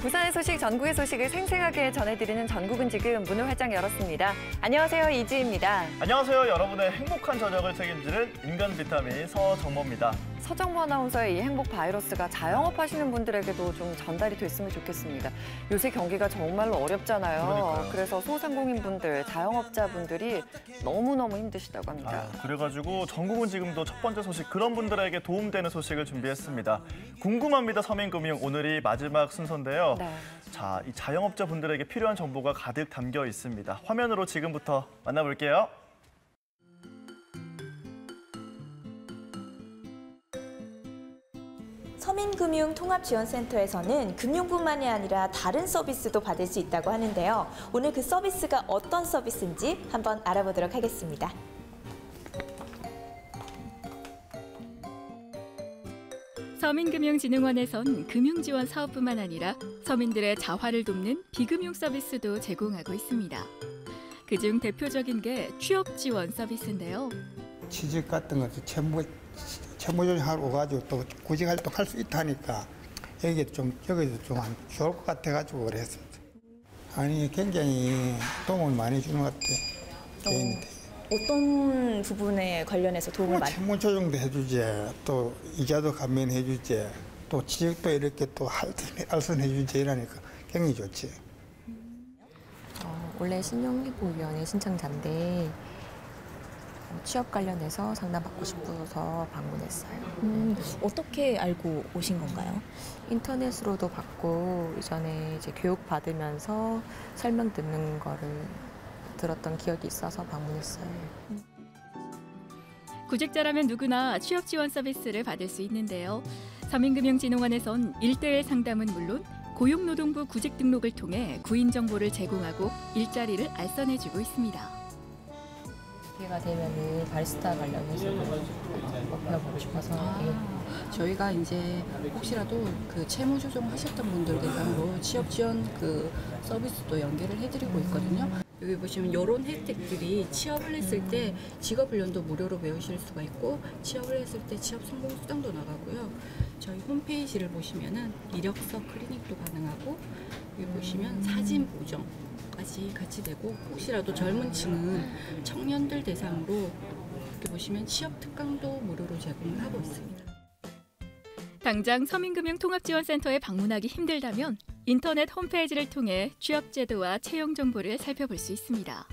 부산의 소식, 전국의 소식을 생생하게 전해드리는 전국은 지금 문을 활짝 열었습니다. 안녕하세요, 이지희입니다. 안녕하세요. 여러분의 행복한 저녁을 책임지는 인간 비타민 서정모입니다. 서정모 아나운서의 이 행복 바이러스가 자영업 하시는 분들에게도 좀 전달이 됐으면 좋겠습니다. 요새 경기가 정말로 어렵잖아요. 그러니까요. 그래서 소상공인분들, 자영업자분들이 너무너무 힘드시다고 합니다. 그래가지고 전국은 지금도 첫 번째 소식, 그런 분들에게 도움되는 소식을 준비했습니다. 궁금합니다, 서민금융. 오늘이 마지막 순서인데요. 네. 자, 이 자영업자분들에게 필요한 정보가 가득 담겨 있습니다. 화면으로 지금부터 만나볼게요. 서민금융통합지원센터에서는 금융뿐만이 아니라 다른 서비스도 받을 수 있다고 하는데요. 오늘 그 서비스가 어떤 서비스인지 한번 알아보도록 하겠습니다. 서민금융진흥원에선 금융지원 사업뿐만 아니라 서민들의 자활을 돕는 비금융 서비스도 제공하고 있습니다. 그중 대표적인 게 취업지원 서비스인데요. 취직 같은 것도 채무조정하러 오가지고 또 구직활동 할 수 있다니까 여기도 좀 좋을 것 같아가지고 그랬습니다. 아니 굉장히 도움을 많이 주는 것 같아요. 어떤 부분에 관련해서 도움을 많이? 채무조정도 해주지, 또 이자도 감면해주지, 또 취직도 이렇게 또 알선해주지 이러니까 굉장히 좋지. 원래 신용회복위원회 신청자인데 취업 관련해서 상담받고 싶어서 방문했어요. 어떻게 알고 오신 건가요? 인터넷으로도 받고 이전에 이제 교육 받으면서 설명 듣는 거를 들었던 기억이 있어서 방문했어요. 구직자라면 누구나 취업 지원 서비스를 받을 수 있는데요. 서민금융진흥원에선 1:1 상담은 물론 고용노동부 구직 등록을 통해 구인 정보를 제공하고 일자리를 알선해주고 있습니다. 기회가 되면은 바리스타 관련해서 배워보고 싶어서. 저희가 이제 혹시라도 그 채무 조정 하셨던 분들 대상으로 취업 지원 그 서비스도 연계를 해드리고 있거든요. 여기 보시면 이런 혜택들이 취업을 했을 때 직업훈련도 무료로 배우실 수가 있고 취업을 했을 때 취업 성공 수당도 나가고요. 저희 홈페이지를 보시면은 이력서 클리닉도 가능하고 여기 보시면 사진 보정까지 같이 되고 혹시라도 젊은 층은 청년들 대상으로 이렇게 보시면 취업 특강도 무료로 제공을 하고 있습니다. 당장 서민금융통합지원센터에 방문하기 힘들다면 인터넷 홈페이지를 통해 취업제도와 채용 정보를 살펴볼 수 있습니다.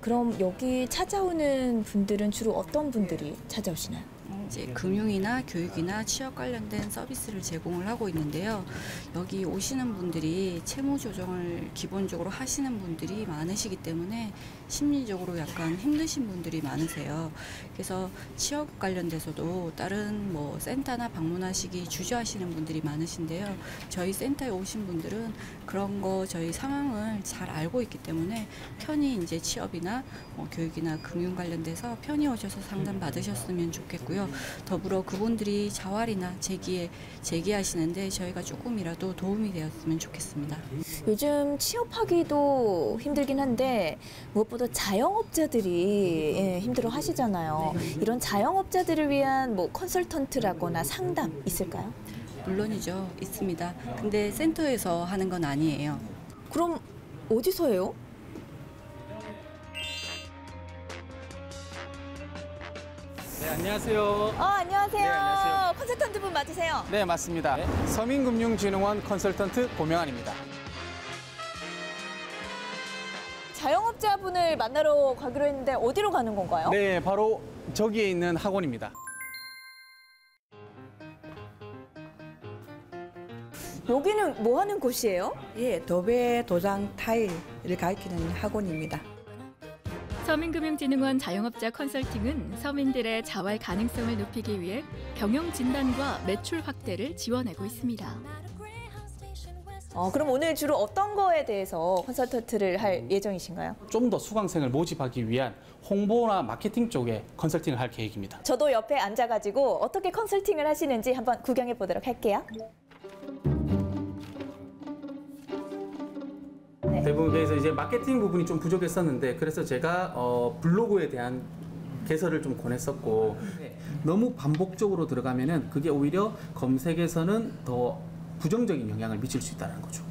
그럼 여기 찾아오는 분들은 주로 어떤 분들이 찾아오시나요? 이제 금융이나 교육이나 취업 관련된 서비스를 제공을 하고 있는데요. 여기 오시는 분들이 채무 조정을 기본적으로 하시는 분들이 많으시기 때문에 심리적으로 약간 힘드신 분들이 많으세요. 그래서 취업 관련돼서도 다른 뭐 센터나 방문하시기 주저하시는 분들이 많으신데요. 저희 센터에 오신 분들은 그런 거 저희 상황을 잘 알고 있기 때문에 편히 이제 취업이나 교육이나 금융 관련돼서 편히 오셔서 상담 받으셨으면 좋겠고요. 더불어 그분들이 자활이나 재기하시는데 저희가 조금이라도 도움이 되었으면 좋겠습니다. 요즘 취업하기도 힘들긴 한데 무엇보다 자영업자들이 힘들어 하시잖아요. 이런 자영업자들을 위한 뭐 컨설턴트라거나 상담 있을까요? 물론이죠. 있습니다. 근데 센터에서 하는 건 아니에요. 그럼 어디서 해요? 네, 안녕하세요. 안녕하세요. 네, 안녕하세요. 컨설턴트 분 맞으세요? 네, 맞습니다. 서민금융진흥원 컨설턴트 고명환입니다. 자영업자분을 만나러 가기로 했는데 어디로 가는 건가요? 네, 바로 저기에 있는 학원입니다. 여기는 뭐 하는 곳이에요? 예, 도배, 도장, 타일을 가르치는 학원입니다. 서민금융진흥원 자영업자 컨설팅은 서민들의 자활 가능성을 높이기 위해 경영 진단과 매출 확대를 지원하고 있습니다. 그럼 오늘 주로 어떤 거에 대해서 컨설턴트를 할 예정이신가요? 좀 더 수강생을 모집하기 위한 홍보나 마케팅 쪽에 컨설팅을 할 계획입니다. 저도 옆에 앉아가지고 어떻게 컨설팅을 하시는지 한번 구경해 보도록 할게요. 네. 대부분 그래서 이제 마케팅 부분이 좀 부족했었는데 그래서 제가 블로그에 대한 개설을 좀 권했었고 너무 반복적으로 들어가면은 그게 오히려 검색에서는 더 부정적인 영향을 미칠 수 있다는 거죠.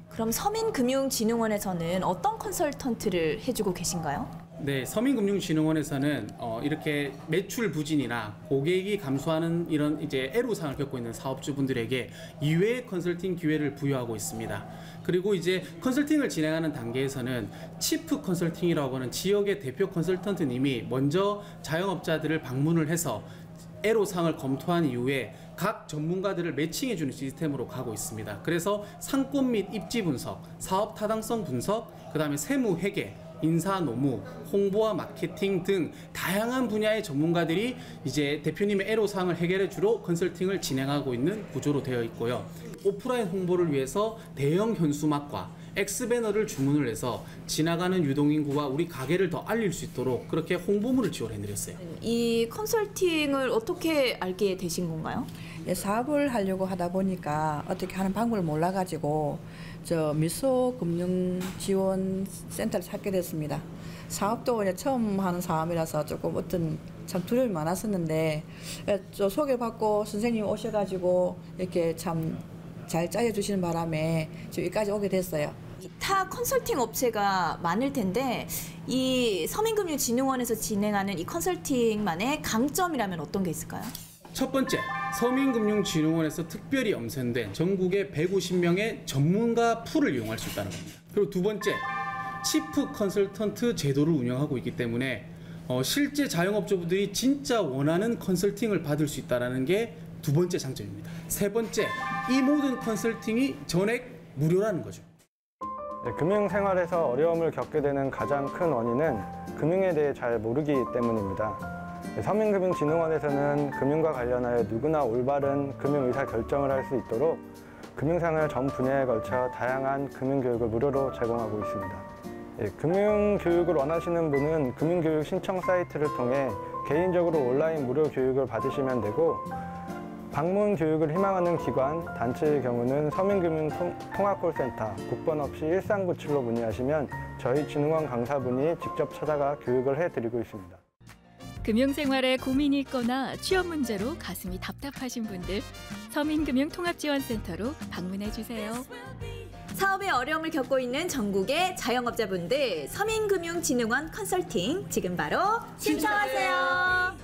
그럼 서민금융진흥원에서는 어떤 컨설턴트를 해주고 계신가요? 네, 서민금융진흥원에서는 이렇게 매출 부진이나 고객이 감소하는 이런 이제 애로사항을 겪고 있는 사업주분들에게 이외의 컨설팅 기회를 부여하고 있습니다. 그리고 이제 컨설팅을 진행하는 단계에서는 치프 컨설팅이라고 하는 지역의 대표 컨설턴트님이 먼저 자영업자들을 방문을 해서 애로사항을 검토한 이후에 각 전문가들을 매칭해주는 시스템으로 가고 있습니다. 그래서 상권 및 입지 분석, 사업 타당성 분석, 그다음에 세무 회계, 인사 노무, 홍보와 마케팅 등 다양한 분야의 전문가들이 이제 대표님의 애로사항을 해결해 주러 컨설팅을 진행하고 있는 구조로 되어 있고요. 오프라인 홍보를 위해서 대형 현수막과 X배너를 주문을 해서 지나가는 유동인구와 우리 가게를 더 알릴 수 있도록 그렇게 홍보물을 지원해드렸어요. 이 컨설팅을 어떻게 알게 되신 건가요? 예, 사업을 하려고 하다 보니까 어떻게 하는 방법을 몰라가지고 저 미소금융지원센터를 찾게 됐습니다. 사업도 이제 처음 하는 사업이라서 조금 어떤 참 두려움이 많았었는데 저 소개받고 선생님이 오셔가지고 이렇게 참 잘 짜여주시는 바람에 여기까지 오게 됐어요. 타 컨설팅 업체가 많을 텐데 이 서민금융진흥원에서 진행하는 이 컨설팅만의 강점이라면 어떤 게 있을까요? 첫 번째, 서민금융진흥원에서 특별히 엄선된 전국의 150명의 전문가 풀을 이용할 수 있다는 겁니다. 그리고 두 번째, 치프 컨설턴트 제도를 운영하고 있기 때문에 실제 자영업자분들이 진짜 원하는 컨설팅을 받을 수 있다는 게 두 번째 장점입니다. 세 번째, 이 모든 컨설팅이 전액 무료라는 거죠. 네, 금융생활에서 어려움을 겪게 되는 가장 큰 원인은 금융에 대해 잘 모르기 때문입니다. 서민금융진흥원에서는 금융과 관련하여 누구나 올바른 금융 의사 결정을 할 수 있도록 금융생활 전 분야에 걸쳐 다양한 금융교육을 무료로 제공하고 있습니다. 금융교육을 원하시는 분은 금융교육 신청 사이트를 통해 개인적으로 온라인 무료 교육을 받으시면 되고, 방문 교육을 희망하는 기관, 단체의 경우는 서민금융통합콜센터 국번 없이 1397로 문의하시면 저희 진흥원 강사분이 직접 찾아가 교육을 해드리고 있습니다. 금융생활에 고민이 있거나 취업 문제로 가슴이 답답하신 분들, 서민금융통합지원센터로 방문해주세요. 사업에 어려움을 겪고 있는 전국의 자영업자분들, 서민금융진흥원 컨설팅 지금 바로 신청하세요.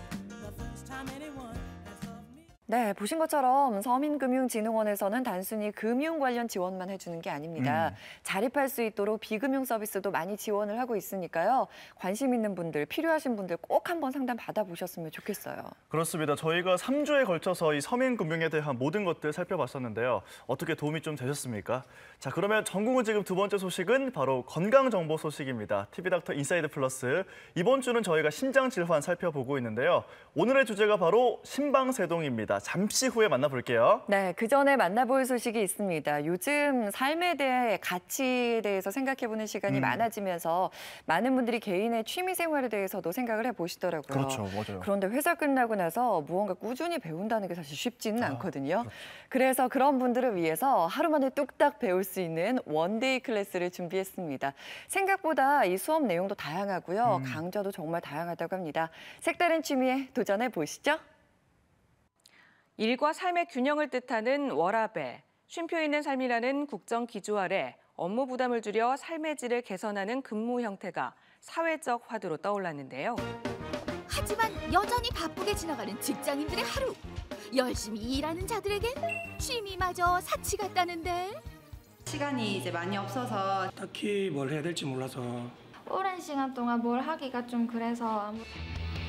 네, 보신 것처럼 서민금융진흥원에서는 단순히 금융 관련 지원만 해주는 게 아닙니다. 자립할 수 있도록 비금융 서비스도 많이 지원을 하고 있으니까요. 관심 있는 분들, 필요하신 분들 꼭 한번 상담 받아보셨으면 좋겠어요. 그렇습니다. 저희가 3주에 걸쳐서 이 서민금융에 대한 모든 것들 살펴봤었는데요. 어떻게 도움이 좀 되셨습니까? 자, 그러면 전국은 지금 두 번째 소식은 바로 건강정보 소식입니다. TV닥터 인사이드 플러스. 이번 주는 저희가 신장질환 살펴보고 있는데요. 오늘의 주제가 바로 심방세동입니다. 잠시 후에 만나볼게요. 네, 그 전에 만나볼 소식이 있습니다. 요즘 삶에 대해 가치에 대해서 생각해보는 시간이 많아지면서 많은 분들이 개인의 취미 생활에 대해서도 생각을 해보시더라고요. 그렇죠, 맞아요. 그런데 회사 끝나고 나서 무언가 꾸준히 배운다는 게 사실 쉽지는 않거든요. 그렇죠. 그래서 그런 분들을 위해서 하루 만에 뚝딱 배울 수 있는 원데이 클래스를 준비했습니다. 생각보다 이 수업 내용도 다양하고요. 강좌도 정말 다양하다고 합니다. 색다른 취미에 도전해 보시죠. 일과 삶의 균형을 뜻하는 워라밸, 쉼표 있는 삶이라는 국정 기조 아래 업무 부담을 줄여 삶의 질을 개선하는 근무 형태가 사회적 화두로 떠올랐는데요. 하지만 여전히 바쁘게 지나가는 직장인들의 하루. 열심히 일하는 자들에겐 취미마저 사치 같다는데. 시간이 이제 많이 없어서 딱히 뭘 해야 될지 몰라서 오랜 시간 동안 뭘 하기가 좀 그래서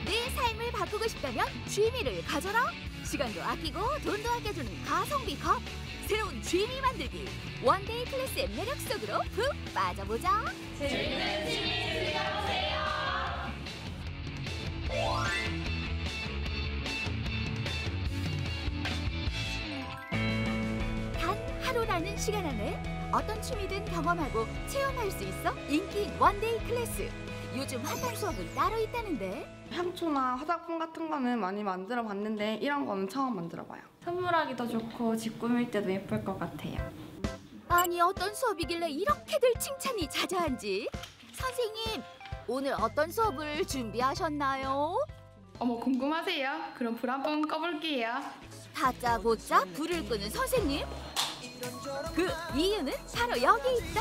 내 삶을 바꾸고 싶다면 취미를 가져라. 시간도 아끼고 돈도 아껴주는 가성비 컵. 새로운 취미 만들기. 원데이 클래스의 매력 속으로 푹 빠져보자. 재밌는 취미 즐겨보세요. 단 하루라는 시간 안에 어떤 취미든 경험하고 체험할 수 있어 인기 원데이 클래스. 요즘 핫한 수업은 따로 있다는데. 향초나 화장품 같은 거는 많이 만들어 봤는데 이런 거는 처음 만들어 봐요. 선물하기도 좋고 집 꾸밀 때도 예쁠 것 같아요. 아니 어떤 수업이길래 이렇게들 칭찬이 자자한지. 선생님, 오늘 어떤 수업을 준비하셨나요? 어머, 궁금하세요? 그럼 불 한번 꺼볼게요. 다짜고짜 불을 끄는 선생님. 그 이유는 바로 여기 있다.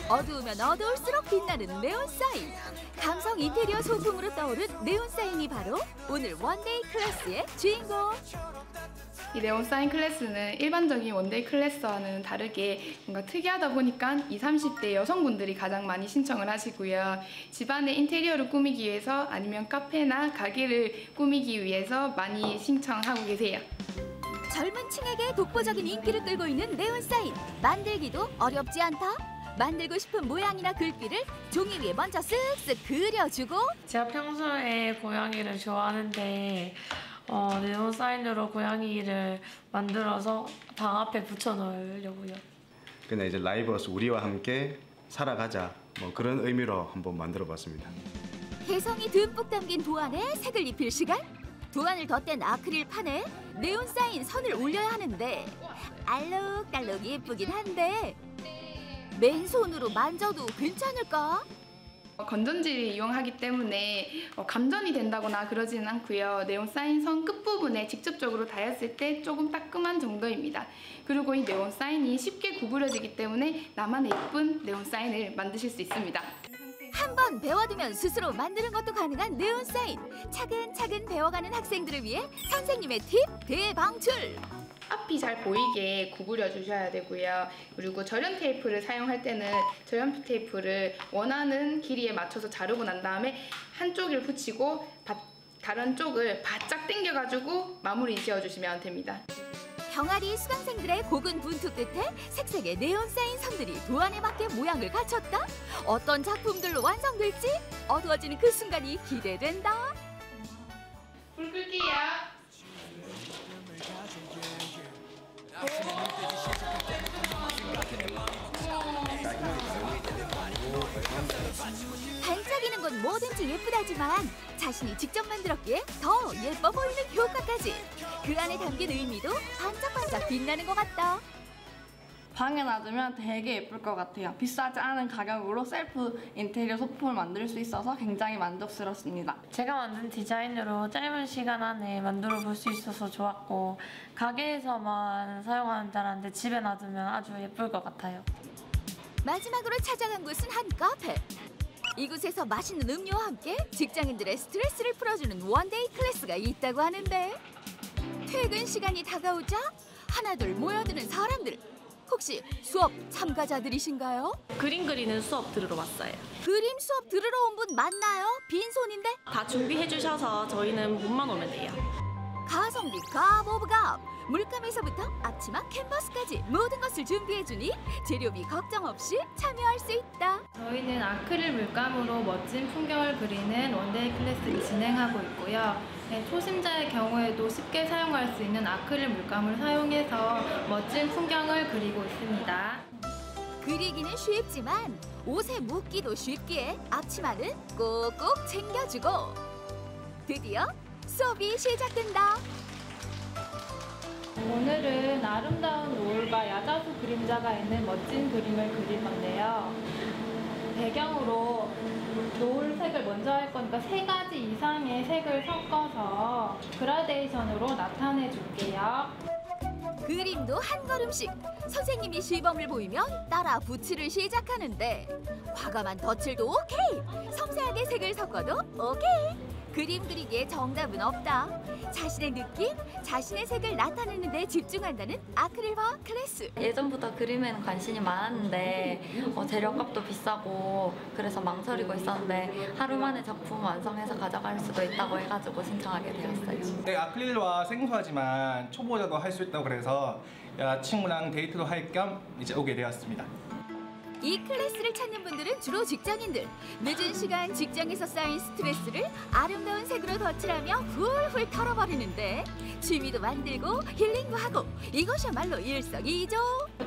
어두우면 어두울수록 빛나는 네온 사인. 감성 인테리어 소품으로 떠오른 네온 사인이 바로 오늘 원데이 클래스의 주인공. 이 네온 사인 클래스는 일반적인 원데이 클래스와는 다르게 뭔가 특이하다 보니까 20, 30대 여성분들이 가장 많이 신청을 하시고요. 집안의 인테리어를 꾸미기 위해서 아니면 카페나 가게를 꾸미기 위해서 많이 신청하고 계세요. 젊은 층에게 독보적인 인기를 끌고 있는 네온 사인. 만들기도 어렵지 않다. 만들고 싶은 모양이나 글귀를 종이 위에 먼저 쓱쓱 그려주고. 제가 평소에 고양이를 좋아하는데 네온 사인으로 고양이를 만들어서 방 앞에 붙여놓으려고요. 그냥 이제 라이브러스 우리와 함께 살아가자 뭐 그런 의미로 한번 만들어봤습니다. 개성이 듬뿍 담긴 도안에 색을 입힐 시간. 도안을 덧댄 아크릴판에 네온 사인 선을 올려야 하는데 알록달록 예쁘긴 한데 맨손으로 만져도 괜찮을까? 건전지를 이용하기 때문에 감전이 된다거나 그러지는 않고요. 네온 사인 선 끝부분에 직접적으로 닿았을 때 조금 따끔한 정도입니다. 그리고 이 네온 사인이 쉽게 구부러지기 때문에 나만의 예쁜 네온 사인을 만드실 수 있습니다. 한번 배워두면 스스로 만드는 것도 가능한 네온 사인. 차근차근 배워가는 학생들을 위해 선생님의 팁 대방출. 앞이 잘 보이게 구부려 주셔야 되고요. 그리고 절연 테이프를 사용할 때는 절연 테이프를 원하는 길이에 맞춰서 자르고 난 다음에 한쪽을 붙이고 다른 쪽을 바짝 당겨가지고 마무리 지어주시면 됩니다. 병아리 수강생들의 고군분투 끝에 색색의 네온 사인 선들이 도안에 맞게 모양을 갖췄다. 어떤 작품들로 완성될지 어두워지는 그 순간이 기대된다. 불 끌게요. 반짝이는 건 뭐든지 예쁘다지만 자신이 직접 만들었기에 더 예뻐 보이는 효과까지. 그 안에 담긴 의미도 반짝반짝 빛나는 것 같다. 방에 놔두면 되게 예쁠 것 같아요. 비싸지 않은 가격으로 셀프 인테리어 소품을 만들 수 있어서 굉장히 만족스럽습니다. 제가 만든 디자인으로 짧은 시간 안에 만들어 볼 수 있어서 좋았고 가게에서만 사용하는 줄 알았는데 집에 놔두면 아주 예쁠 것 같아요. 마지막으로 찾아간 곳은 한 카페. 이곳에서 맛있는 음료와 함께 직장인들의 스트레스를 풀어주는 원데이 클래스가 있다고 하는데 퇴근 시간이 다가오자 하나둘 모여드는 사람들. 혹시 수업 참가자들이신가요? 그림 그리는 수업 들으러 왔어요. 그림 수업 들으러 온 분 맞나요? 빈손인데? 다 준비해 주셔서 저희는 몸만 오면 돼요. 가성비 값 오브 값. 물감에서부터 앞치마 캔버스까지 모든 것을 준비해주니 재료비 걱정 없이 참여할 수 있다. 저희는 아크릴 물감으로 멋진 풍경을 그리는 원데이 클래스를 진행하고 있고요. 초심자의 경우에도 쉽게 사용할 수 있는 아크릴 물감을 사용해서 멋진 풍경을 그리고 있습니다. 그리기는 쉽지만 옷에 묻기도 쉽기에 앞치마는 꼭꼭 챙겨주고 드디어 수업이 시작된다. 오늘은 아름다운 노을과 야자수 그림자가 있는 멋진 그림을 그릴 건데요. 배경으로 노을색을 먼저 할 거니까 3가지 이상의 색을 섞어서 그라데이션으로 나타내 줄게요. 그림도 한 걸음씩. 선생님이 시범을 보이면 따라 붓칠을 시작하는데 과감한 덧칠도 오케이! 섬세하게 색을 섞어도 오케이! 그림 그리기에 정답은 없다. 자신의 느낌, 자신의 색을 나타내는 데 집중한다는 아크릴화 클래스. 예전부터 그림에는 관심이 많았는데 재료값도 비싸고 그래서 망설이고 있었는데 하루 만에 작품 완성해서 가져갈 수도 있다고 해가지고 신청하게 되었어요. 네, 아크릴화 생소하지만 초보자도 할 수 있다고 그래서 친구랑 데이트도 할 겸 이제 오게 되었습니다. 이 클래스를 찾는 분들은 주로 직장인들. 늦은 시간 직장에서 쌓인 스트레스를 아름다운 색으로 덧칠하며 훌훌 털어버리는데 취미도 만들고 힐링도 하고 이것이야말로 일석이조.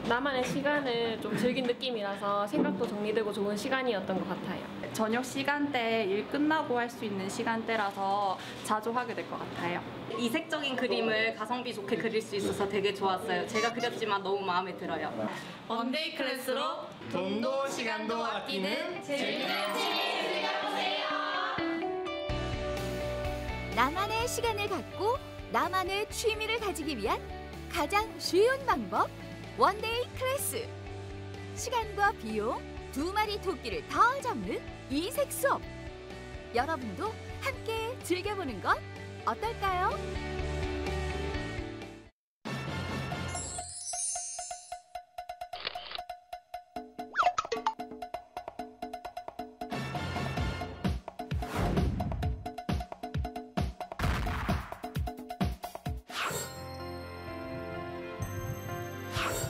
나만의 시간을 좀 즐긴 느낌이라서 생각도 정리되고 좋은 시간이었던 것 같아요. 저녁 시간대에 일 끝나고 할 수 있는 시간대라서 자주 하게 될 것 같아요. 이색적인 그림을 가성비 좋게 그릴 수 있어서 되게 좋았어요. 제가 그렸지만 너무 마음에 들어요. 원데이 클래스로 돈도 시간도 아끼는 재밌는 취미 즐겨보세요. 나만의 시간을 갖고 나만의 취미를 가지기 위한 가장 쉬운 방법. 원데이 클래스. 시간과 비용, 두 마리 토끼를 다 잡는 이색 수업. 여러분도 함께 즐겨보는 건 어떨까요?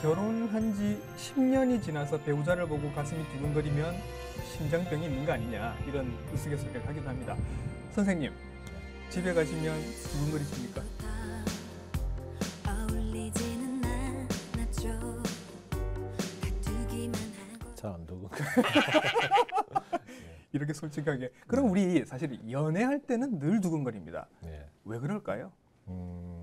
결혼한 지 10년이 지나서 배우자를 보고 가슴이 두근거리면 심장병이 있는 거 아니냐, 이런 우스갯소리를 하기도 합니다. 선생님, 집에 가시면 두근거리십니까? 잘 안 두근거려. 이렇게 솔직하게. 그럼 우리 사실 연애할 때는 늘 두근거립니다. 네. 왜 그럴까요?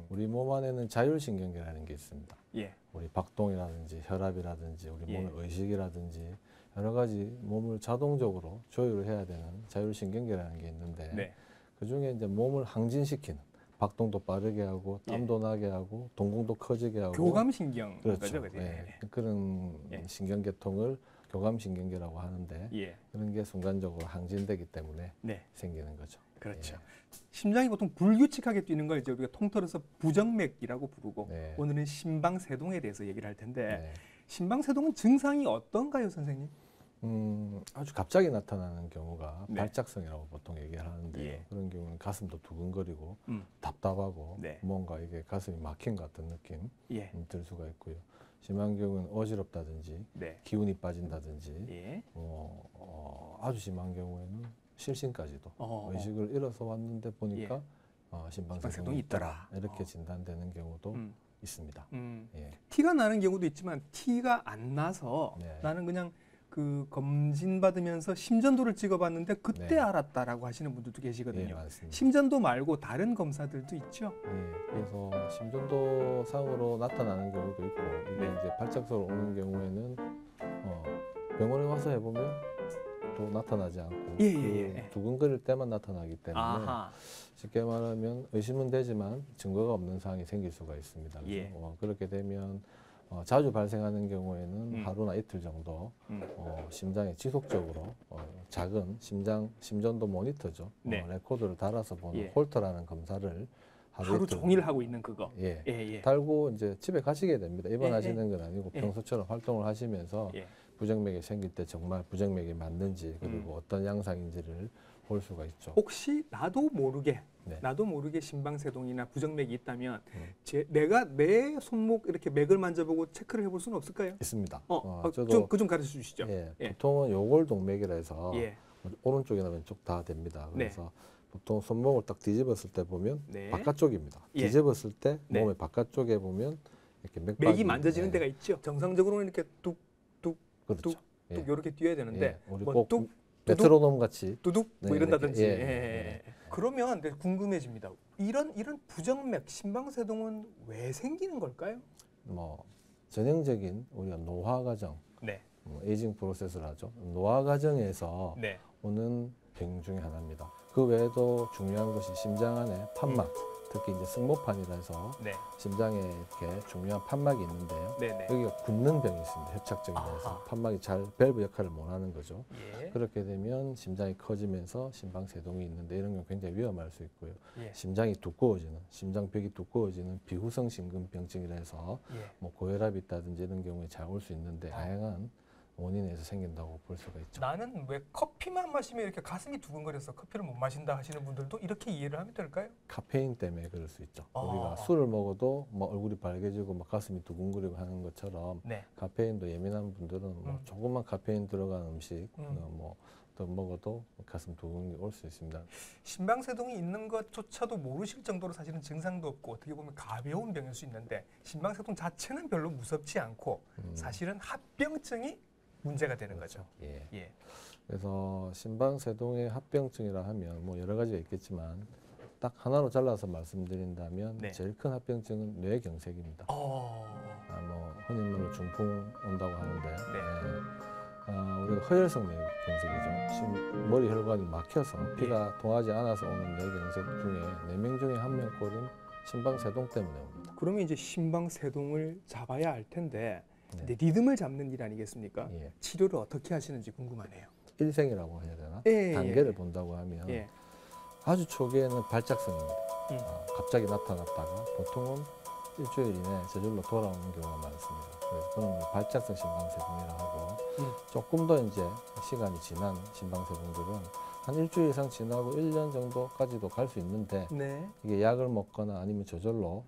우리 몸 안에는 자율신경계라는 게 있습니다. 예. 우리 박동이라든지 혈압이라든지 우리 예. 몸의 의식이라든지 여러 가지 몸을 자동적으로 조율을 해야 되는 자율신경계라는 게 있는데 네. 그중에 이제 몸을 항진시키는 박동도 빠르게 하고 땀도 나게 하고 동공도 커지게 하고 교감신경 그렇죠. 거죠, 그죠? 예. 그런 신경계통을 교감신경계라고 하는데 예. 그런 게 순간적으로 항진되기 때문에 네. 생기는 거죠. 그렇죠. 예. 심장이 보통 불규칙하게 뛰는 걸 이제 우리가 통틀어서 부정맥이라고 부르고 네. 오늘은 심방세동에 대해서 얘기를 할 텐데 네. 심방세동은 증상이 어떤가요, 선생님? 아주 갑자기 나타나는 경우가 네. 발작성이라고 보통 얘기를 하는데 예. 그런 경우는 가슴도 두근거리고 음. 답답하고 네. 뭔가 이게 가슴이 막힌 것 같은 느낌 예. 들 수가 있고요. 심한 경우는 어지럽다든지 네. 기운이 빠진다든지 예. 아주 심한 경우에는 실신까지도 의식을 잃어서 왔는데 보니까 심방세동이 있더라 이렇게 진단되는 경우도 있습니다. 예. 티가 나는 경우도 있지만 티가 안 나서 네. 나는 그냥 그 검진 받으면서 심전도를 찍어봤는데 그때 네. 알았다라고 하시는 분들도 계시거든요. 예, 맞습니다. 심전도 말고 다른 검사들도 있죠. 예, 그래서 심전도 상으로 나타나는 경우도 있고 이게 네. 이제 발작성으로 오는 경우에는 병원에 와서 해보면 또 나타나지 않고 예. 두근거릴 때만 나타나기 때문에 아하. 쉽게 말하면 의심은 되지만 증거가 없는 사항이 생길 수가 있습니다. 그래서 예. 그렇게 되면 자주 발생하는 경우에는 하루나 이틀 정도 심장에 지속적으로 작은 심전도 모니터죠. 네. 레코드를 달아서 보는 예. 홀터라는 검사를 하루 이틀 종일 하고 있는 그거. 예. 달고 이제 집에 가시게 됩니다. 입원하시는 건 아니고 예. 평소처럼 활동을 하시면서 예. 부정맥이 생길 때 정말 부정맥이 맞는지 그리고 어떤 양상인지를 볼 수가 있죠. 혹시 나도 모르게 심방세동이나 부정맥이 있다면 내가 내 손목 이렇게 맥을 만져보고 체크를 해볼 수는 없을까요? 있습니다. 저도 좀 가르쳐 주시죠. 예, 보통은 요골동맥이라 해서 예. 오른쪽이나 왼쪽 다 됩니다. 네. 그래서 보통 손목을 딱 뒤집었을 때 보면 네. 바깥쪽입니다. 예. 뒤집었을 때 네. 몸의 바깥쪽에 보면 이렇게 맥이 만져지는 데가 있죠. 정상적으로는 이렇게 그렇죠. 뚝 이렇게 뛰어야 되는데 우리 뭐 꼭 뚝 메트로놈 같이 뚜둑 뭐 네, 이런다든지. 이렇게, 예. 그러면 궁금해집니다. 이런 부정맥, 심방세동은 왜 생기는 걸까요? 뭐 전형적인 우리가 노화 과정, 네. 에이징 프로세스를 하죠. 노화 과정에서 네. 오는 병 중에 하나입니다. 그 외에도 중요한 것이 심장 안에 판막, 특히 이제 승모판이라 해서 네. 심장에 이렇게 중요한 판막이 있는데요. 네네. 여기가 굳는 병이 있습니다. 협착증이라서 판막이 잘 밸브 역할을 못 하는 거죠. 예. 그렇게 되면 심장이 커지면서 심방세동이 있는데 이런 경우 굉장히 위험할 수 있고요. 예. 심장이 두꺼워지는, 심장벽이 두꺼워지는 비후성 심근병증이라 해서 예. 뭐 고혈압이 있다든지 이런 경우에 잘 올 수 있는데 다양한 원인에서 생긴다고 볼 수가 있죠. 나는 왜 커피만 마시면 이렇게 가슴이 두근거려서 커피를 못 마신다 하시는 분들도 이렇게 이해를 하면 될까요? 카페인 때문에 그럴 수 있죠. 우리가 술을 먹어도 뭐 얼굴이 빨개지고 막 가슴이 두근거리고 하는 것처럼 네. 카페인도 예민한 분들은 뭐 조금만 카페인 들어간 음식 뭐 더 먹어도 가슴 두근거림이 올 수 있습니다. 심방세동이 있는 것조차도 모르실 정도로 사실은 증상도 없고 어떻게 보면 가벼운 병일 수 있는데 심방세동 자체는 별로 무섭지 않고 사실은 합병증이 문제가 되는 거죠. 예. 그래서 심방세동의 합병증이라 하면 뭐 여러 가지가 있겠지만 딱 하나로 잘라서 말씀드린다면 네. 제일 큰 합병증은 뇌경색입니다. 뭐 흔히 말로 중풍 온다고 하는데 우리가 허혈성 뇌경색이죠. 머리 혈관이 막혀서 피가 통하지 않아서 오는 뇌경색 중에 4명 중에 1명 꼴은 심방세동 때문에 옵니다. 그러면 이제 심방세동을 잡아야 할 텐데 근데 리듬을 잡는 일 아니겠습니까? 예. 치료를 어떻게 하시는지 궁금하네요. 일생이라고 해야 되나? 예, 단계를 예. 본다고 하면 예. 아주 초기에는 발작성입니다. 갑자기 나타났다가 보통은 일주일 이내 저절로 돌아오는 경우가 많습니다. 그래서 그런 걸 발작성 심방세동이라고 하고 조금 더 이제 시간이 지난 심방세동들은 한 일주일 이상 지나고 1년 정도까지도 갈 수 있는데 네. 이게 약을 먹거나 아니면 저절로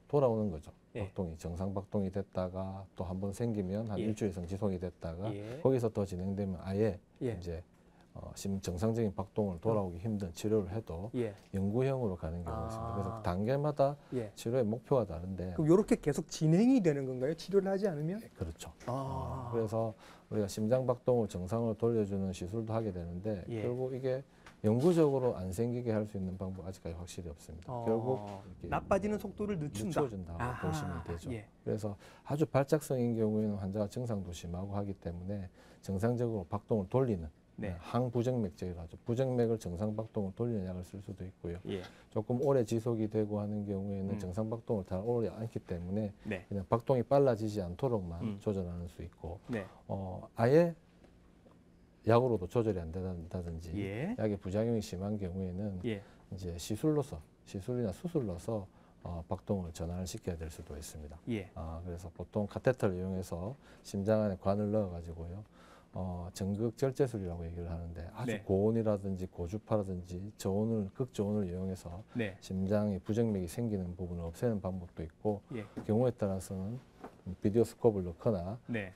돌아오는 거죠. 예. 박동이 정상 박동이 됐다가 또 한 번 생기면 한 예. 일주일 이상 지속이 됐다가 예. 거기서 더 진행되면 아예 예. 이제 정상적인 박동을 돌아오기 힘든 치료를 해도 예. 영구형으로 가는 경우가 있습니다. 그래서 단계마다 예. 치료의 목표가 다른데 그럼 이렇게 계속 진행이 되는 건가요? 치료를 하지 않으면? 그렇죠. 아. 그래서 우리가 심장 박동을 정상으로 돌려주는 시술도 하게 되는데 예. 결국 이게 영구적으로 안 생기게 할 수 있는 방법 아직까지 확실히 없습니다. 결국 이렇게 나빠지는 속도를 늦춘다. 늦춰준다고 아하. 보시면 되죠. 예. 그래서 아주 발작성인 경우에는 환자가 증상도 심하고 하기 때문에 정상적으로 박동을 돌리는 네. 항부정맥제라고 하죠. 부정맥을 정상 박동을 돌리는 약을 쓸 수도 있고요. 예. 조금 오래 지속이 되고 하는 경우에는 정상 박동을 잘 오래 않기 때문에 네. 그냥 박동이 빨라지지 않도록만 조절하는 수 있고 네. 아예 약으로도 조절이 안 된다든지 예. 약의 부작용이 심한 경우에는 예. 이제 시술이나 수술로서 박동을 전환을 시켜야 될 수도 있습니다. 예. 그래서 보통 카테터를 이용해서 심장 안에 관을 넣어가지고요. 전극 절제술이라고 얘기를 하는데 아주 네. 고온이라든지 고주파라든지 극저온을 이용해서 네. 심장에 부정맥이 생기는 부분을 없애는 방법도 있고 예. 경우에 따라서는 비디오 스코프를 넣거나 네.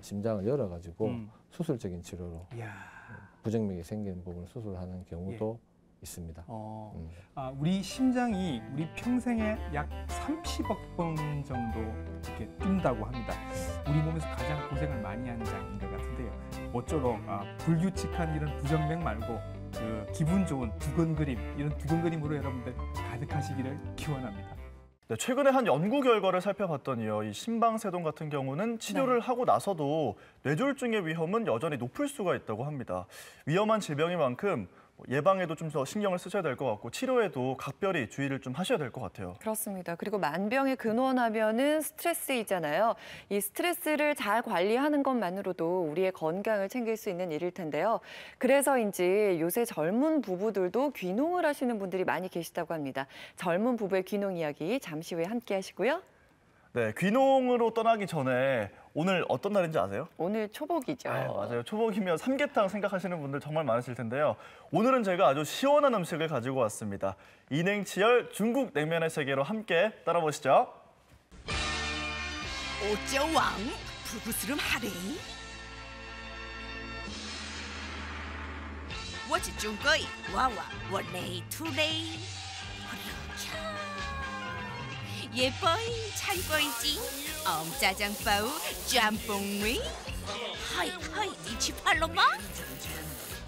심장을 열어가지고 음. 수술적인 치료로 이야. 부정맥이 생기는 부분을 수술하는 경우도 있습니다. 우리 심장이 우리 평생에 약 30억 번 정도 이렇게 뛴다고 합니다. 우리 몸에서 가장 고생을 많이 하는 장인 것 같은데요. 모쪼록 불규칙한 이런 부정맥 말고 기분 좋은 두근거림, 이런 두근거림으로 여러분들 가득하시기를 기원합니다. 네, 최근에 한 연구 결과를 살펴봤더니요. 이 심방세동 같은 경우는 치료를 하고 나서도 뇌졸중의 위험은 여전히 높을 수가 있다고 합니다. 위험한 질병인 만큼 예방에도 좀 더 신경을 쓰셔야 될 것 같고 치료에도 각별히 주의를 좀 하셔야 될 것 같아요. 그렇습니다. 그리고 만병의 근원하면은 스트레스이잖아요. 이 스트레스를 잘 관리하는 것만으로도 우리의 건강을 챙길 수 있는 일일 텐데요. 그래서인지 요새 젊은 부부들도 귀농을 하시는 분들이 많이 계시다고 합니다. 젊은 부부의 귀농 이야기 잠시 후에 함께 하시고요. 네, 귀농으로 떠나기 전에 오늘 어떤 날인지 아세요? 오늘 초복이죠. 맞아요. 초복이면 삼계탕 생각하시는 분들 정말 많으실 텐데요. 오늘은 제가 아주 시원한 음식을 가지고 왔습니다. 이냉치열 중국 냉면의 세계로 함께 따라보시죠. 오쩌왕 부부스름 하래. 我是中国娃娃，我内土内。예뻐이 찬거이지 짜장바우 짬뽕이 하이 이치팔로마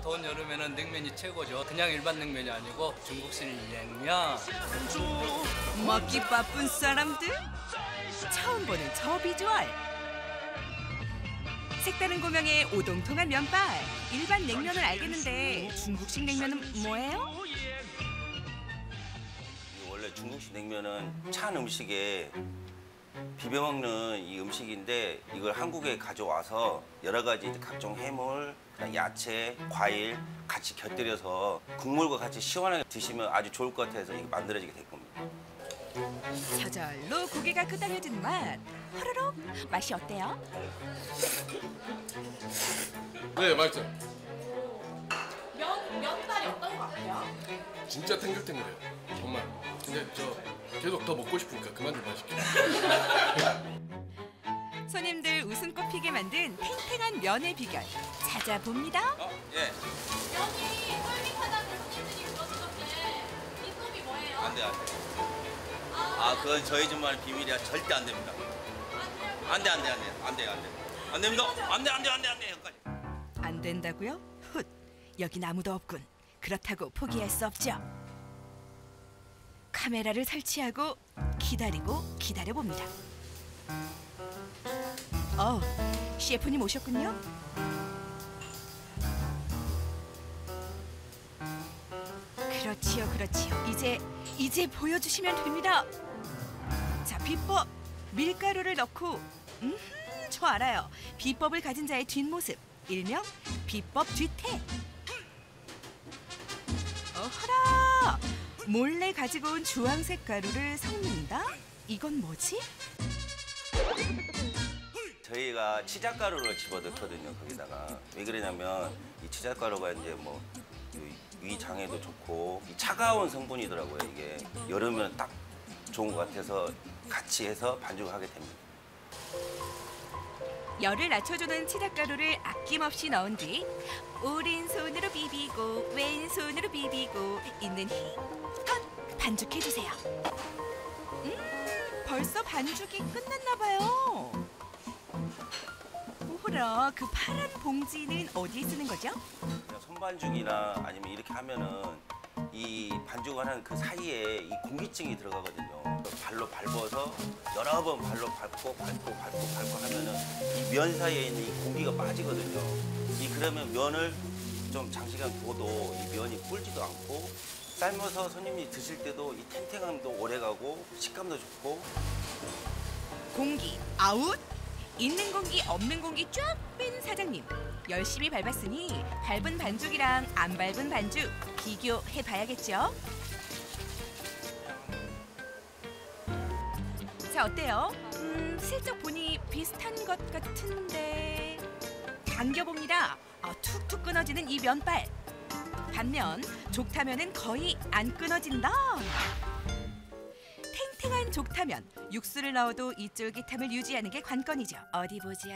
더운 여름에는 냉면이 최고죠. 그냥 일반 냉면이 아니고 중국식 냉면. 먹기 바쁜 사람들 처음 보는 저 비주얼 색다른 고명의 오동통한 면발 일반 냉면을 알겠는데 중국식 냉면은 뭐예요? 원래 중국식 냉면은 찬 음식에 비벼 먹는 이 음식인데 이걸 한국에 가져와서 여러 가지 각종 해물, 야채, 과일 같이 곁들여서 국물과 같이 시원하게 드시면 아주 좋을 것 같아서 이게 만들어지게 될 겁니다. 저절로 고개가 끄덕여지는 맛. 호로록 맛이 어때요? 네, 맛있어요. 면발이 어떤 것 같아요? 진짜 탱글탱글해요. 정말. 근데 저 계속 더 먹고 싶으니까 그만 좀 마실게요. 손님들 웃음꽃 피게 만든 탱탱한 면의 비결 찾아봅니다. 예. 면이 쫄깃하다는 손님들이 그러시던데 이 속이 뭐예요? 안 돼. 그건 저희 집만의 비밀이야. 절대 안 됩니다. 안 돼. 안 됩니다. 안 돼. 여기까지. 안 된다고요? 훗, 여긴 아무도 없군. 그렇다고 포기할 수 없죠. 카메라를 설치하고 기다려봅니다. 셰프님 오셨군요. 그렇지요. 이제 보여주시면 됩니다. 자, 비법 밀가루를 넣고 저 알아요. 비법을 가진 자의 뒷모습, 일명 비법 뒤태. 어허라! 몰래 가지고 온 주황색 가루를 섞는다? 이건 뭐지? 저희가 치작가루를 집어넣거든요. 거기다가 왜 그러냐면 이 치작가루가 이제 뭐 위장에도 좋고 차가운 성분이더라고요. 이게 여름에는 딱 좋은 것 같아서 같이 해서 반죽을 하게 됩니다. 열을 낮춰주는 치작가루를 아낌없이 넣은 뒤 오른손으로 비비고 왼손으로 비비고 있는 힘껏 반죽해주세요. 벌써 반죽이 끝났나 봐요. 오호라, 그 파란 봉지는 어디에 쓰는 거죠? 손반죽이나 아니면 이렇게 하면은 이 반죽을 하는 그 사이에 이 공기증이 들어가거든요. 발로 밟아서 여러 번 발로 밟고 하면은 이 면 사이에 있는 이 공기가 빠지거든요. 그러면 면을 좀 장시간 둬도 이 면이 불지도 않고 삶아서 손님이 드실 때도 이 탱탱함도 오래가고 식감도 좋고. 공기 아웃! 있는 공기 없는 공기 쫙 뺀 사장님. 열심히 밟았으니 밟은 반죽이랑 안 밟은 반죽 비교해봐야겠죠? 자, 어때요? 슬쩍 보니 비슷한 것 같은데... 당겨봅니다. 툭툭 끊어지는 이 면발. 반면 족타면은 거의 안 끊어진다. 탱탱한 족타면, 육수를 넣어도 이 쫄깃함을 유지하는 게 관건이죠. 어디 보자.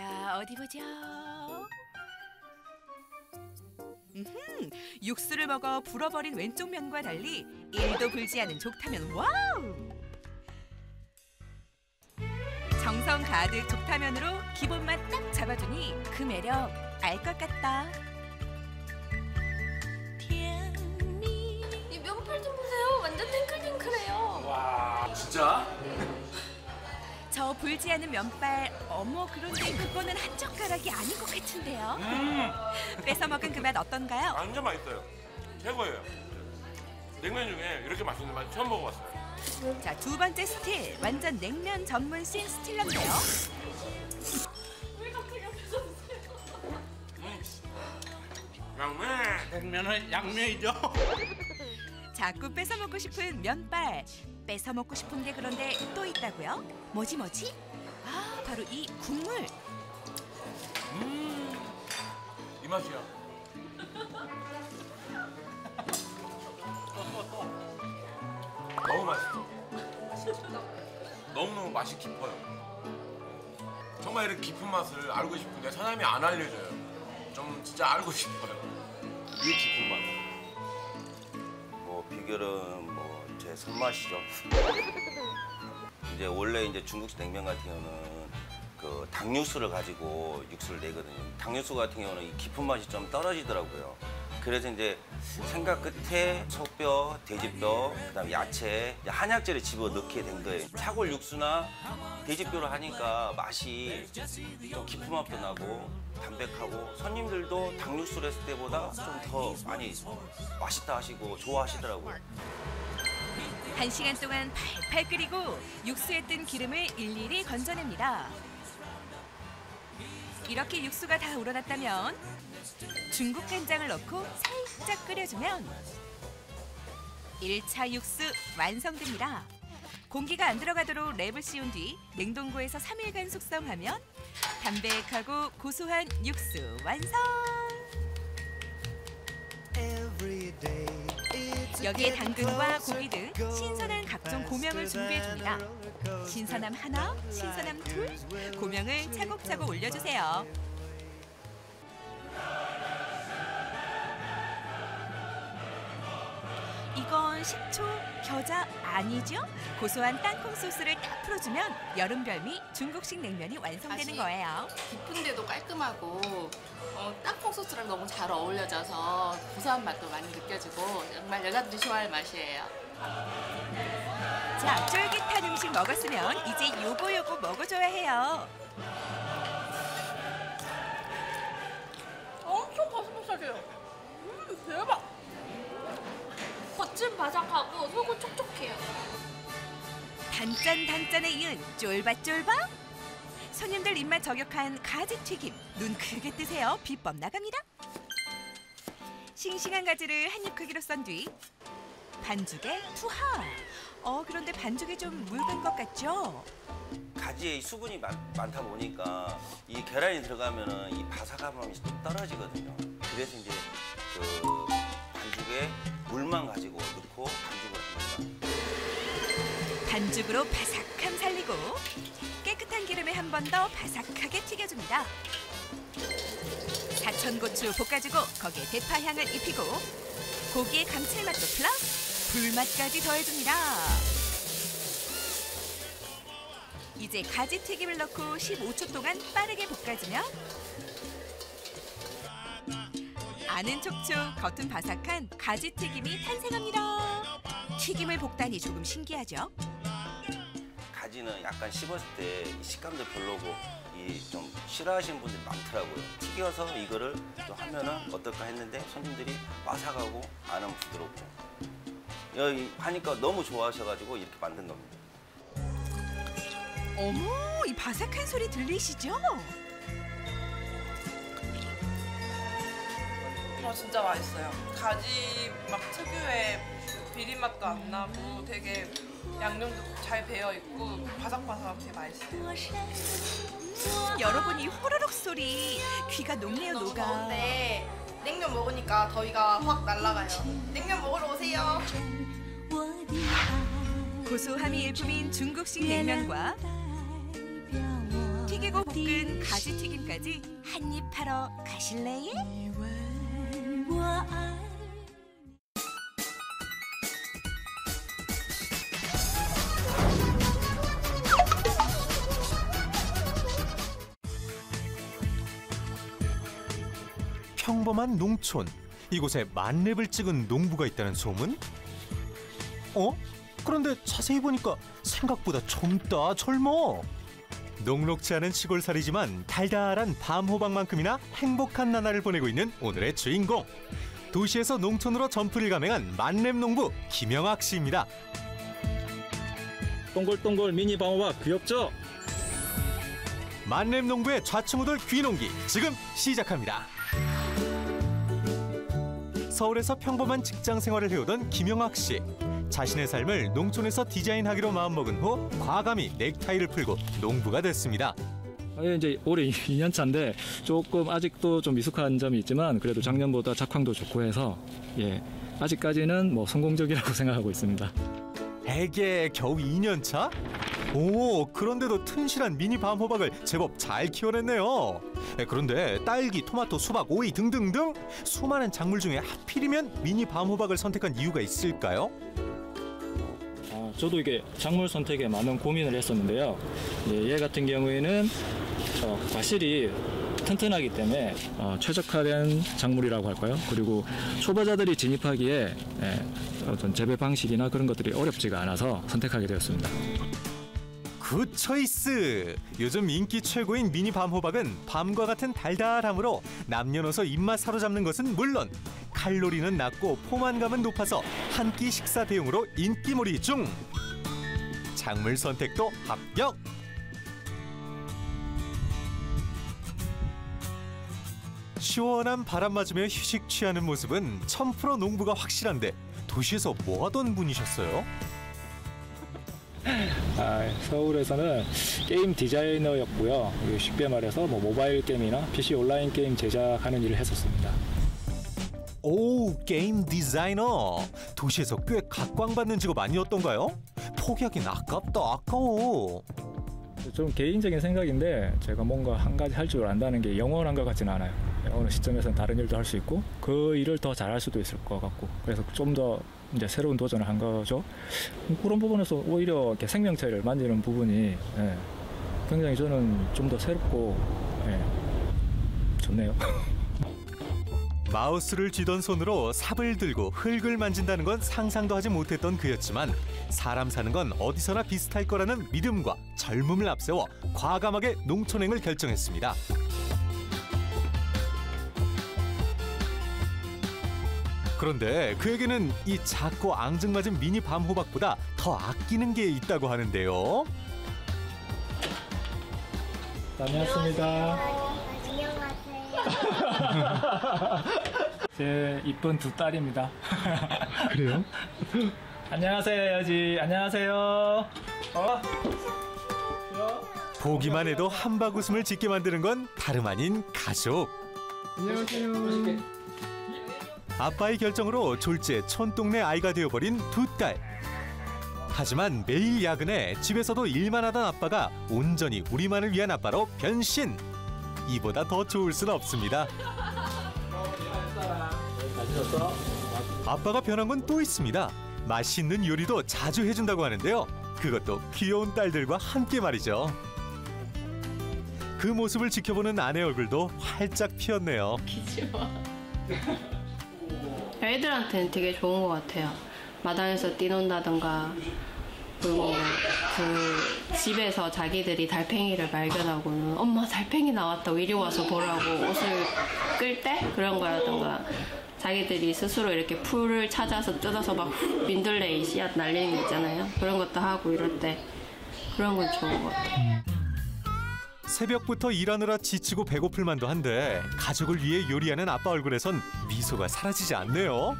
육수를 먹어 불어버린 왼쪽 면과 달리 1도 불지 않은 족타면. 와우! 정성 가득 족타면으로 기본만 딱 잡아주니 그 매력 알 것 같다. 이 면발 좀 보세요. 완전 탱글탱글해요. 와, 진짜? 저 불지 않은 면발, 어머, 그런데 그거는 한 젓가락이 아닌 것 같은데요. 뺏어 먹은 그 맛 어떤가요? 완전 맛있어요. 최고예요. 냉면 중에 이렇게 맛있는 맛 처음 먹어봤어요. 자, 두 번째 스틸, 완전 냉면 전문씬 스틸러인데요. 양면! 냉면은 양면이죠. 자꾸 뺏어 먹고 싶은 면발. 뺏어 먹고 싶은 게 그런데 또 있다고요? 뭐지? 아, 바로 이 국물. 이 맛이야. 너무 맛있어. 너무너무 맛이 깊어요. 정말 이렇게 깊은 맛을 알고 싶은데 사장님이 안 알려줘요. 좀 진짜 알고 싶어요. 이 깊은 맛. 뭐 비결은 뭐 제 손맛이죠. 이제 원래 이제 중국식 냉면 같은 경우는 그 닭육수를 가지고 육수를 내거든요. 닭육수 같은 경우는 이 깊은 맛이 좀 떨어지더라고요. 그래서 이제 생각 끝에 소뼈, 돼지뼈, 그다음 야채, 한약재를 집어 넣게 된 거예요. 차골 육수나 돼지뼈를 하니까 맛이 좀 깊은 맛도 나고 담백하고 손님들도 닭육수를 했을 때보다 좀 더 많이 맛있다 하시고 좋아하시더라고요. 1시간 동안 팔팔 끓이고 육수에 뜬 기름을 일일이 건져냅니다. 이렇게 육수가 다 우러났다면 중국 간장을 넣고 살짝 끓여주면 1차 육수 완성됩니다. 공기가 안 들어가도록 랩을 씌운 뒤 냉동고에서 3일간 숙성하면 담백하고 고소한 육수 완성! 여기에 당근과 고기 등 신선한 각종 고명을 준비해줍니다. 신선함 하나, 신선함 둘, 고명을 차곡차곡 올려주세요. 이건 식초, 겨자 아니죠? 고소한 땅콩 소스를 딱 풀어주면 여름 별미 중국식 냉면이 완성되는 거예요. 깊은데도 깔끔하고 땅콩 소스랑 너무 잘 어울려져서 고소한 맛도 많이 느껴지고 정말 여자들이 좋아할 맛이에요. 자, 쫄깃한 음식 먹었으면 이제 요거 먹어줘야 해요. 엄청 바삭바삭해요. 대박. 겉은 바삭하고 속은 촉촉해요. 단짠에 이은 쫄밭쫄밭. 손님들 입맛 저격한 가지 튀김. 눈 크게 뜨세요. 비법 나갑니다. 싱싱한 가지를 한 입 크기로 썬 뒤 반죽에 투하. 그런데 반죽이 좀 묽은 것 같죠? 가지에 이 수분이 많다 보니까 이 계란이 들어가면은 이 바삭함이 좀 떨어지거든요. 그래서 이제 그 반죽에 물만 가지고 넣고 반죽을 합니다. 반죽으로 바삭함 살리고 깨끗한 기름에 한 번 더 바삭하게 튀겨줍니다. 사천고추 볶아주고 거기에 대파향을 입히고 고기의 감칠맛도 플러스 불맛까지 더해줍니다. 이제 가지 튀김을 넣고 15초 동안 빠르게 볶아주면 안은 촉촉, 겉은 바삭한 가지 튀김이 탄생합니다. 튀김을 볶다니 조금 신기하죠? 가지는 약간 씹었을 때 식감도 별로고 이 좀 싫어하시는 분들이 많더라고요. 튀겨서 이거를 또 하면은 어떨까 했는데 손님들이 바삭하고 안은 부드럽고 여기 하니까 너무 좋아하셔가지고 이렇게 만든 겁니다. 어머, 이 바삭한 소리 들리시죠? 진짜 맛있어요. 가지 막 특유의 비린맛도 안 나고 되게 양념도 잘 배어 있고 바삭바삭하고 되게 맛있어요. 여러분 이 호로록 소리 귀가 녹네요 녹아. 더운데 냉면 먹으니까 더위가 확 날아가요. 냉면 먹으러 오세요. 고소함이 일품인 중국식 냉면과 튀기고 볶은 가지 튀김까지 한입 하러 가실래요? 평범한 농촌, 이곳에 만렙을 찍은 농부가 있다는 소문? 그런데 자세히 보니까 생각보다 젊다, 젊어. 녹록지 않은 시골살이지만 달달한 밤호박만큼이나 행복한 나날을 보내고 있는 오늘의 주인공. 도시에서 농촌으로 점프를 감행한 만렙 농부 김영학 씨입니다. 동글동글 미니 밤호박 귀엽죠? 만렙 농부의 좌충우돌 귀농기 지금 시작합니다. 서울에서 평범한 직장 생활을 해오던 김영학 씨. 자신의 삶을 농촌에서 디자인하기로 마음먹은 후 과감히 넥타이를 풀고 농부가 됐습니다. 이제 올해 2년 차인데 조금 아직도 좀 미숙한 점이 있지만 그래도 작년보다 작황도 좋고 해서 아직까지는 뭐 성공적이라고 생각하고 있습니다. 에게 겨우 2년 차? 오, 그런데도 튼실한 미니 밤호박을 제법 잘 키워냈네요. 그런데 딸기, 토마토, 수박, 오이 등등등 수많은 작물 중에 하필이면 미니 밤호박을 선택한 이유가 있을까요? 저도 이게 작물 선택에 많은 고민을 했었는데요. 얘 같은 경우에는 과실이 튼튼하기 때문에 최적화된 작물이라고 할까요? 그리고 초보자들이 진입하기에 어떤 재배 방식이나 그런 것들이 어렵지가 않아서 선택하게 되었습니다. 굿 초이스! 요즘 인기 최고인 미니 밤호박은 밤과 같은 달달함으로 남녀노소 입맛 사로잡는 것은 물론 칼로리는 낮고 포만감은 높아서 한 끼 식사 대용으로 인기몰이 중! 작물 선택도 합격! 시원한 바람 맞으며 휴식 취하는 모습은 1000% 농부가 확실한데 도시에서 뭐 하던 분이셨어요? 서울에서는 게임 디자이너였고요. 쉽게 말해서 모바일 게임이나 PC 온라인 게임 제작하는 일을 했었습니다. 오, 게임 디자이너. 도시에서 꽤 각광받는 직업 아니었던가요? 포기하긴 아깝다, 아까워. 좀 개인적인 생각인데 제가 뭔가 한 가지 할 줄 안다는 게 영원한 것 같지는 않아요. 어느 시점에서는 다른 일도 할 수 있고 그 일을 더 잘할 수도 있을 것 같고 그래서 좀 더 이제 새로운 도전을 한 거죠. 그런 부분에서 오히려 이렇게 생명체를 만지는 부분이 굉장히 저는 좀 더 새롭고 좋네요. 마우스를 쥐던 손으로 삽을 들고 흙을 만진다는 건 상상도 하지 못했던 그였지만 사람 사는 건 어디서나 비슷할 거라는 믿음과 젊음을 앞세워 과감하게 농촌행을 결정했습니다. 그런데 그에게는 이 작고 앙증맞은 미니 밤호박보다 더 아끼는 게 있다고 하는데요. 다녀왔습니다. 제 이쁜 두 딸입니다. 그래요? 안녕하세요, 여지. 안녕하세요. 보기만 해도 한박 웃음을 짓게 만드는 건 다름 아닌 가족. 안녕하세요. 아빠의 결정으로 졸지에 촌동네 아이가 되어버린 두 딸. 하지만 매일 야근에 집에서도 일만 하던 아빠가 온전히 우리만을 위한 아빠로 변신. 이보다 더 좋을 순 없습니다. 아빠가 변한 건 또 있습니다. 맛있는 요리도 자주 해준다고 하는데요. 그것도 귀여운 딸들과 함께 말이죠. 그 모습을 지켜보는 아내 얼굴도 활짝 피었네요. 애들한테는 되게 좋은 것 같아요. 마당에서 뛰논다던가, 그리고 그 집에서 자기들이 달팽이를 발견하고는 엄마 달팽이 나왔다고 이리 와서 보라고 옷을 끌 때 그런 거라던가, 자기들이 스스로 이렇게 풀을 찾아서 뜯어서 막 민들레이 씨앗 날리는 거 있잖아요. 그런 것도 하고 이럴 때 그런 건 좋은 것 같아요. 새벽부터 일하느라 지치고 배고플 만도 한데 가족을 위해 요리하는 아빠 얼굴에선 미소가 사라지지 않네요.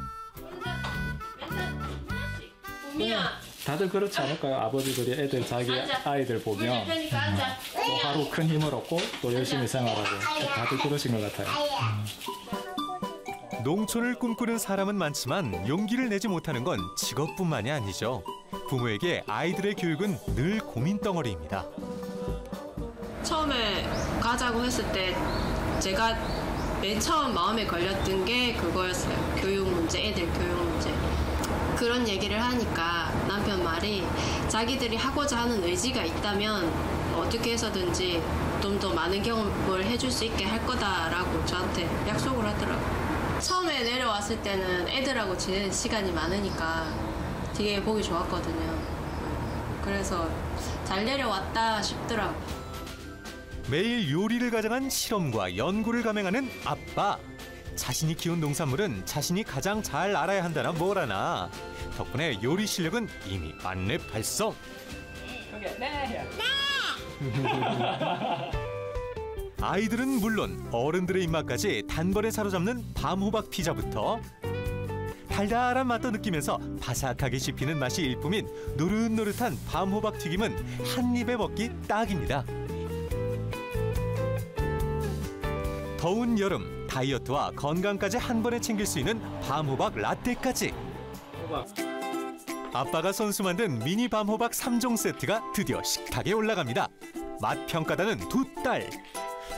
다들 그렇지 않을까요? 아버지들이 애들 자기 아이들 보면 또 하루 큰 힘을 얻고 또 열심히 생활하고 다들 그러신 것 같아요. 농촌을 꿈꾸는 사람은 많지만 용기를 내지 못하는 건 직업뿐만이 아니죠. 부모에게 아이들의 교육은 늘 고민덩어리입니다. 처음에 가자고 했을 때 제가 맨 처음 마음에 걸렸던 게 그거였어요. 교육 문제, 애들 교육 문제. 그런 얘기를 하니까 남편 말이 자기들이 하고자 하는 의지가 있다면 어떻게 해서든지 좀 더 많은 경험을 해줄 수 있게 할 거다라고 저한테 약속을 하더라고요. 처음에 내려왔을 때는 애들하고 지내는 시간이 많으니까 되게 보기 좋았거든요. 그래서 잘 내려왔다 싶더라고요. 매일 요리를 가장한 실험과 연구를 감행하는 아빠. 자신이 키운 농산물은 자신이 가장 잘 알아야 한다나 뭐라나. 덕분에 요리 실력은 이미 만렙 달성. 아이들은 물론 어른들의 입맛까지 단번에 사로잡는 밤호박 피자부터 달달한 맛도 느끼면서 바삭하게 씹히는 맛이 일품인 노릇노릇한 밤호박 튀김은 한 입에 먹기 딱입니다. 더운 여름, 다이어트와 건강까지 한 번에 챙길 수 있는 밤호박 라떼까지. 아빠가 손수 만든 미니 밤호박 3종 세트가 드디어 식탁에 올라갑니다. 맛 평가단은 두 딸.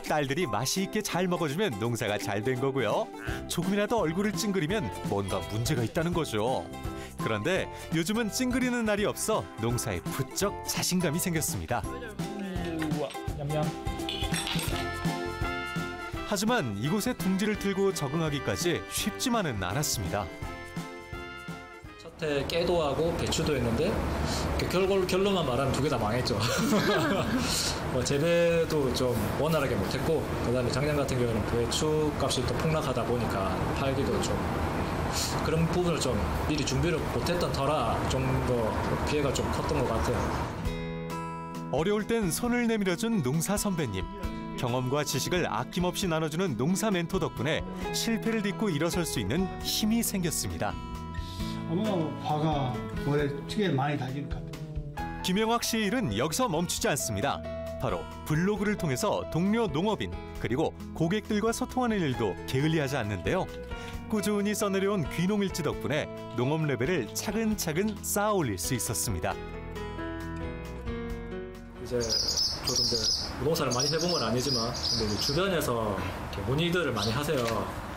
딸들이 맛이 있게 잘 먹어주면 농사가 잘 된 거고요. 조금이라도 얼굴을 찡그리면 뭔가 문제가 있다는 거죠. 그런데 요즘은 찡그리는 날이 없어 농사에 부쩍 자신감이 생겼습니다. 냠냠. 하지만 이곳에 둥지를 틀고 적응하기까지 쉽지만은 않았습니다. 첫해 깨도 하고 배추도 했는데 결론만 말하면 두 개 다 망했죠. 뭐 재배도 좀 원활하게 못했고, 그다음에 작년 같은 경우는 배추 값이 또 폭락하다 보니까 팔기도 좀 그런 부분을 좀 미리 준비를 못했던 터라 좀 더 피해가 좀 컸던 것 같아요. 어려울 땐 손을 내밀어준 농사 선배님. 경험과 지식을 아낌없이 나눠주는 농사 멘토 덕분에 실패를 딛고 일어설 수 있는 힘이 생겼습니다. 아마 화가 올해 되게 많이 달린 것 같아요. 김영학 씨의 일은 여기서 멈추지 않습니다. 바로 블로그를 통해서 동료 농업인 그리고 고객들과 소통하는 일도 게을리하지 않는데요. 꾸준히 써내려온 귀농일지 덕분에 농업 레벨을 차근차근 쌓아 올릴 수 있었습니다. 이제 저도 이제 부동산을 많이 해본 건 아니지만 근데 이제 주변에서 이렇게 문의들을 많이 하세요.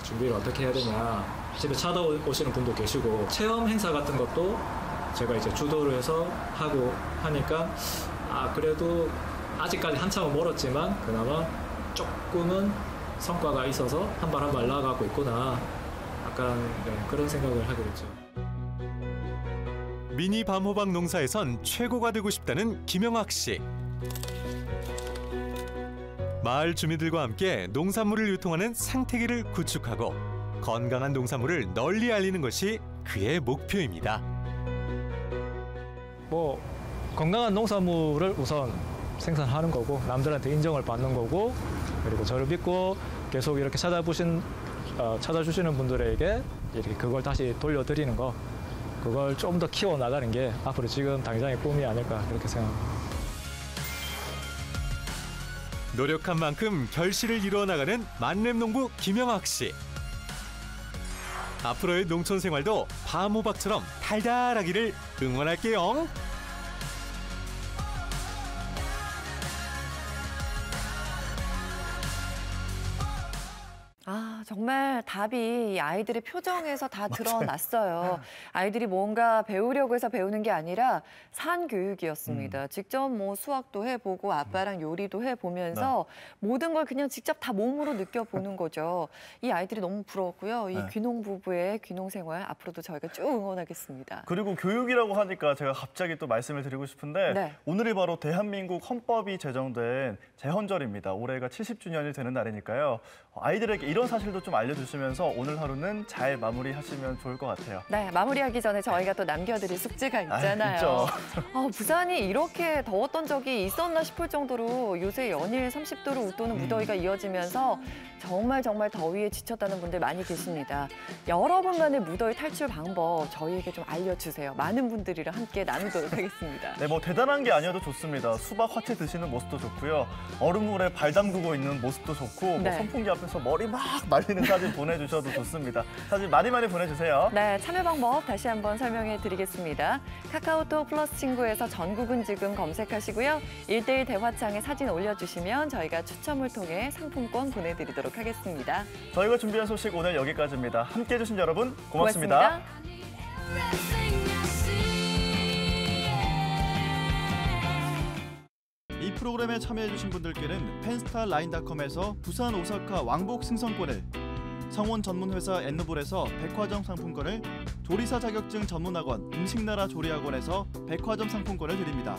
준비를 어떻게 해야 되냐. 집에 찾아오시는 분도 계시고 체험 행사 같은 것도 제가 이제 주도를 해서 하고 하니까 그래도 아직까지 한참은 멀었지만 그나마 조금은 성과가 있어서 한 발 한 발 나아가고 있구나. 약간 그런 생각을 하게 됐죠. 미니 밤호박 농사에선 최고가 되고 싶다는 김영학 씨. 마을 주민들과 함께 농산물을 유통하는 생태계를 구축하고 건강한 농산물을 널리 알리는 것이 그의 목표입니다. 뭐 건강한 농산물을 우선 생산하는 거고 남들한테 인정을 받는 거고 그리고 저를 믿고 계속 이렇게 찾아주시는 분들에게 이렇게 그걸 다시 돌려드리는 거 그걸 좀 더 키워나가는 게 앞으로 지금 당장의 꿈이 아닐까 그렇게 생각합니다. 노력한 만큼 결실을 이루어 나가는 만렙농부 김영학 씨. 앞으로의 농촌 생활도 밤호박처럼 달달하기를 응원할게요. 정말 답이 이 아이들의 표정에서 다 드러났어요. 아이들이 뭔가 배우려고 해서 배우는 게 아니라 산교육이었습니다. 직접 뭐 수학도 해보고 아빠랑 요리도 해보면서 모든 걸 그냥 직접 다 몸으로 느껴보는 거죠. 이 아이들이 너무 부러웠고요. 이 귀농 부부의 귀농 생활 앞으로도 저희가 쭉 응원하겠습니다. 그리고 교육이라고 하니까 제가 갑자기 또 말씀을 드리고 싶은데 오늘이 바로 대한민국 헌법이 제정된 제헌절입니다. 올해가 70주년이 되는 날이니까요. 아이들에게 이런 사실도 좀 알려주시면서 오늘 하루는 잘 마무리하시면 좋을 것 같아요. 네, 마무리하기 전에 저희가 또 남겨드릴 숙제가 있잖아요. 부산이 이렇게 더웠던 적이 있었나 싶을 정도로 요새 연일 30도를 웃도는 무더위가 이어지면서 정말 더위에 지쳤다는 분들 많이 계십니다. 여러분만의 무더위 탈출 방법 저희에게 좀 알려주세요. 많은 분들이랑 함께 나누도록 하겠습니다. 네, 뭐 대단한 게 아니어도 좋습니다. 수박 화채 드시는 모습도 좋고요. 얼음물에 발 담그고 있는 모습도 좋고 뭐 선풍기 앞에서 머리 막 말리는 사진 보내주셔도 좋습니다. 사진 많이 보내주세요. 네, 참여 방법 다시 한번 설명해 드리겠습니다. 카카오톡 플러스 친구에서 전국은 지금 검색하시고요. 1:1 대화창에 사진 올려주시면 저희가 추첨을 통해 상품권 보내드리도록 하겠습니다. 저희가 준비한 소식 오늘 여기까지입니다. 함께해 주신 여러분 고맙습니다. 이 프로그램에 참여해 주신 분들께는 펜스타 라인닷컴에서 부산 오사카 왕복 승선권을, 성원 전문회사 엔노블에서 백화점 상품권을, 조리사 자격증 전문학원 음식나라 조리학원에서 백화점 상품권을 드립니다.